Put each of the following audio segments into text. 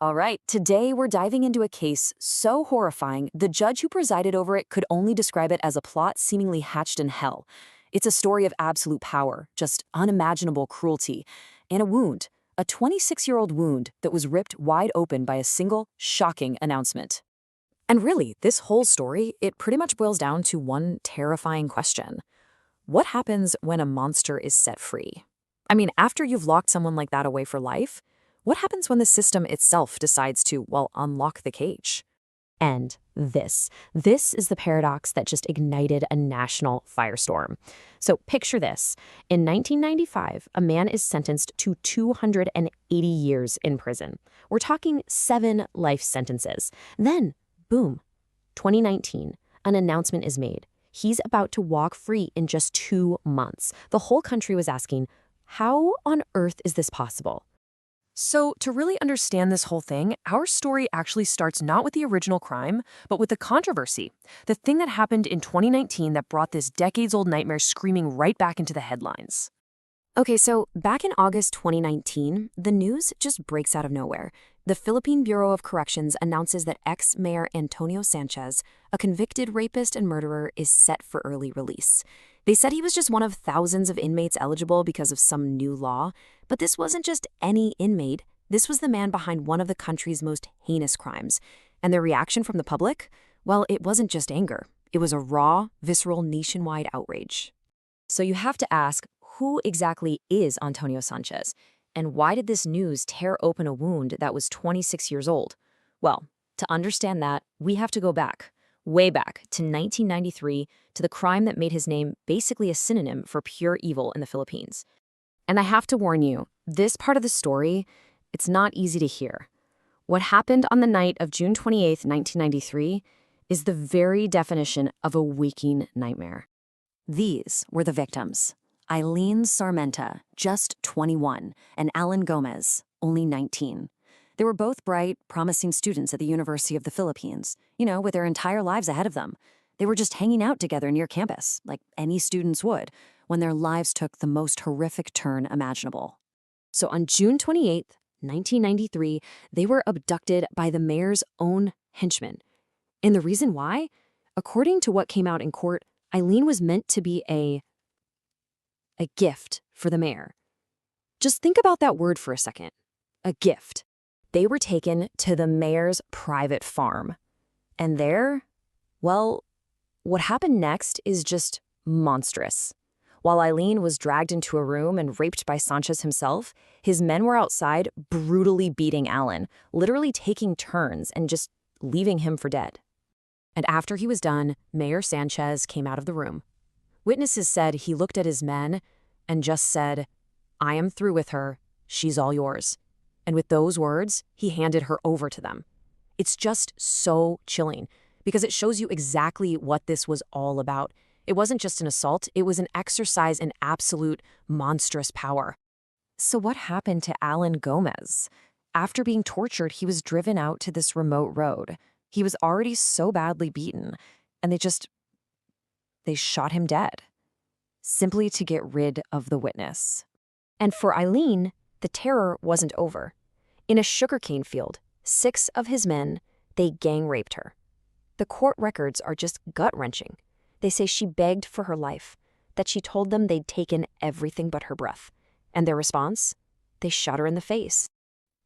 All right, today we're diving into a case so horrifying, the judge who presided over it could only describe it as a plot seemingly hatched in hell. It's a story of absolute power, just unimaginable cruelty, and a wound, a 26-year-old wound that was ripped wide open by a single, shocking announcement. And really, this whole story, it pretty much boils down to one terrifying question. What happens when a monster is set free? I mean, after you've locked someone like that away for life, what happens when the system itself decides to, well, unlock the cage? And this is the paradox that just ignited a national firestorm. So picture this. In 1995, a man is sentenced to 280 years in prison. We're talking 7 life sentences. Then, boom, 2019, an announcement is made. He's about to walk free in just 2 months. The whole country was asking, how on earth is this possible? So, to really understand this whole thing, our story actually starts not with the original crime, but with the controversy. The thing that happened in 2019 that brought this decades-old nightmare screaming right back into the headlines. Okay, so back in August 2019, the news just breaks out of nowhere. The Philippine Bureau of Corrections announces that ex-Mayor Antonio Sanchez, a convicted rapist and murderer, is set for early release. They said he was just one of thousands of inmates eligible because of some new law, but this wasn't just any inmate. This was the man behind one of the country's most heinous crimes. And the reaction from the public? Well, it wasn't just anger. It was a raw, visceral, nationwide outrage. So you have to ask, who exactly is Antonio Sanchez? And why did this news tear open a wound that was 26 years old? Well, to understand that, we have to go back, way back to 1993, to the crime that made his name basically a synonym for pure evil in the Philippines. And I have to warn you, this part of the story, it's not easy to hear. What happened on the night of June 28, 1993, is the very definition of a waking nightmare. These were the victims. Eileen Sarmenta, just 21, and Alan Gomez, only 19. They were both bright, promising students at the University of the Philippines, with their entire lives ahead of them. They were just hanging out together near campus, like any students would, when their lives took the most horrific turn imaginable. So on June 28, 1993, they were abducted by the mayor's own henchmen. And the reason why? According to what came out in court, Eileen was meant to be a gift for the mayor. Just think about that word for a second. A gift. They were taken to the mayor's private farm. And there, well, what happened next is just monstrous. While Eileen was dragged into a room and raped by Sanchez himself, his men were outside brutally beating Alan, literally taking turns and just leaving him for dead. And after he was done, Mayor Sanchez came out of the room. Witnesses said he looked at his men and just said, "I am through with her. She's all yours." And with those words, he handed her over to them. It's just so chilling because it shows you exactly what this was all about. It wasn't just an assault, it was an exercise in absolute monstrous power. So what happened to Alan Gomez? After being tortured, he was driven out to this remote road. He was already so badly beaten, and they shot him dead, simply to get rid of the witness. And for Eileen, the terror wasn't over. In a sugarcane field, 6 of his men, they gang raped her. The court records are just gut-wrenching. They say she begged for her life, that she told them they'd taken everything but her breath. And their response? They shot her in the face.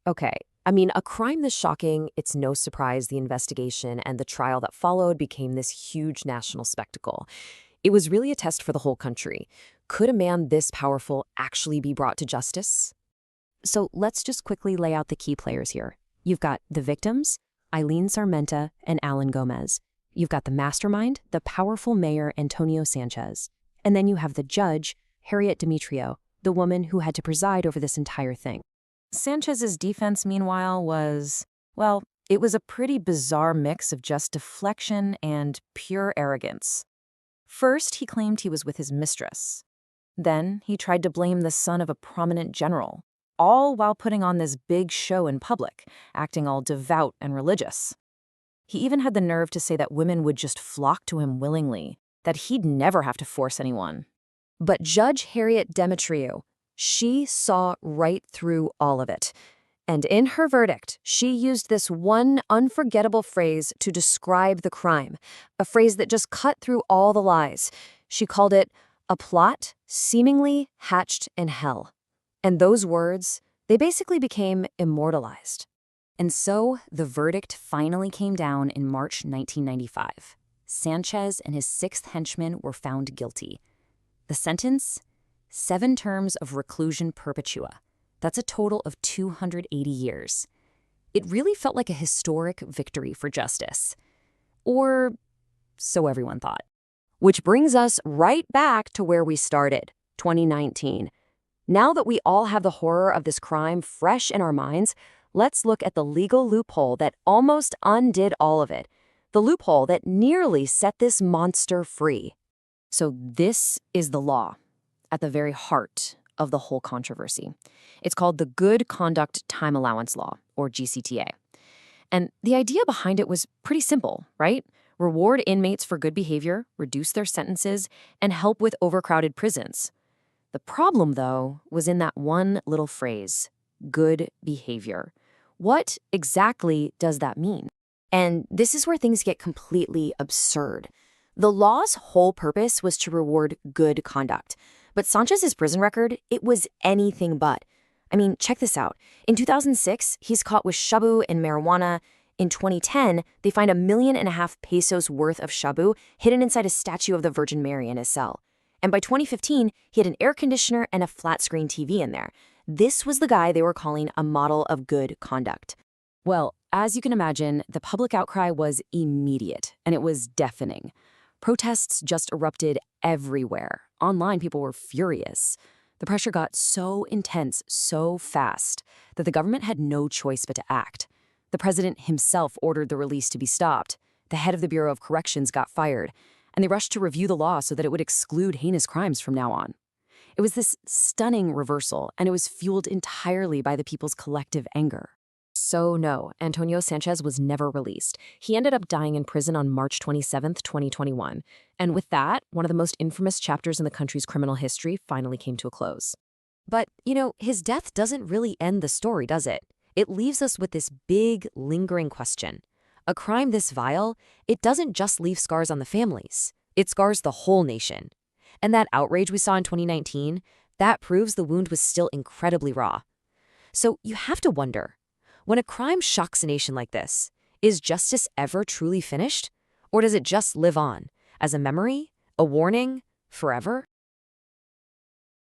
Okay, I mean, a crime this shocking, it's no surprise the investigation and the trial that followed became this huge national spectacle. It was really a test for the whole country. Could a man this powerful actually be brought to justice? So let's just quickly lay out the key players here. You've got the victims, Eileen Sarmenta and Alan Gomez. You've got the mastermind, the powerful mayor Antonio Sanchez. And then you have the judge, Harriet Demetrio, the woman who had to preside over this entire thing. Sanchez's defense, meanwhile, it was a pretty bizarre mix of just deflection and pure arrogance. First, he claimed he was with his mistress. Then, he tried to blame the son of a prominent general, all while putting on this big show in public, acting all devout and religious. He even had the nerve to say that women would just flock to him willingly, that he'd never have to force anyone. But Judge Harriet Demetrio, she saw right through all of it. And in her verdict, she used this one unforgettable phrase to describe the crime, a phrase that just cut through all the lies. She called it a plot seemingly hatched in hell. And those words, they basically became immortalized. And so the verdict finally came down in March 1995. Sanchez and his sixth henchman were found guilty. The sentence? 7 terms of reclusion perpetua. That's a total of 280 years. It really felt like a historic victory for justice. Or so everyone thought. Which brings us right back to where we started, 2019. Now that we all have the horror of this crime fresh in our minds, let's look at the legal loophole that almost undid all of it. The loophole that nearly set this monster free. So this is the law at the very heart of the whole controversy. It's called the Good Conduct Time Allowance Law, or GCTA. And the idea behind it was pretty simple, right? Reward inmates for good behavior, reduce their sentences, and help with overcrowded prisons. The problem, though, was in that one little phrase, good behavior. What exactly does that mean? And this is where things get completely absurd. The law's whole purpose was to reward good conduct. But Sanchez's prison record, it was anything but. I mean, check this out. In 2006, he's caught with shabu and marijuana. In 2010, they find $1.5 million pesos worth of shabu hidden inside a statue of the Virgin Mary in his cell. And by 2015, he had an air conditioner and a flat-screen TV in there. This was the guy they were calling a model of good conduct. Well, as you can imagine, the public outcry was immediate, and it was deafening. Protests just erupted everywhere. Online, people were furious. The pressure got so intense so fast that the government had no choice but to act. The president himself ordered the release to be stopped. The head of the Bureau of Corrections got fired, and they rushed to review the law so that it would exclude heinous crimes from now on. It was this stunning reversal, and it was fueled entirely by the people's collective anger. So no, Antonio Sanchez was never released. He ended up dying in prison on March 27, 2021. And with that, one of the most infamous chapters in the country's criminal history finally came to a close. But, his death doesn't really end the story, does it? It leaves us with this big, lingering question. A crime this vile, it doesn't just leave scars on the families. It scars the whole nation. And that outrage we saw in 2019, that proves the wound was still incredibly raw. So you have to wonder, when a crime shocks a nation like this, is justice ever truly finished? Or does it just live on, as a memory, a warning, forever?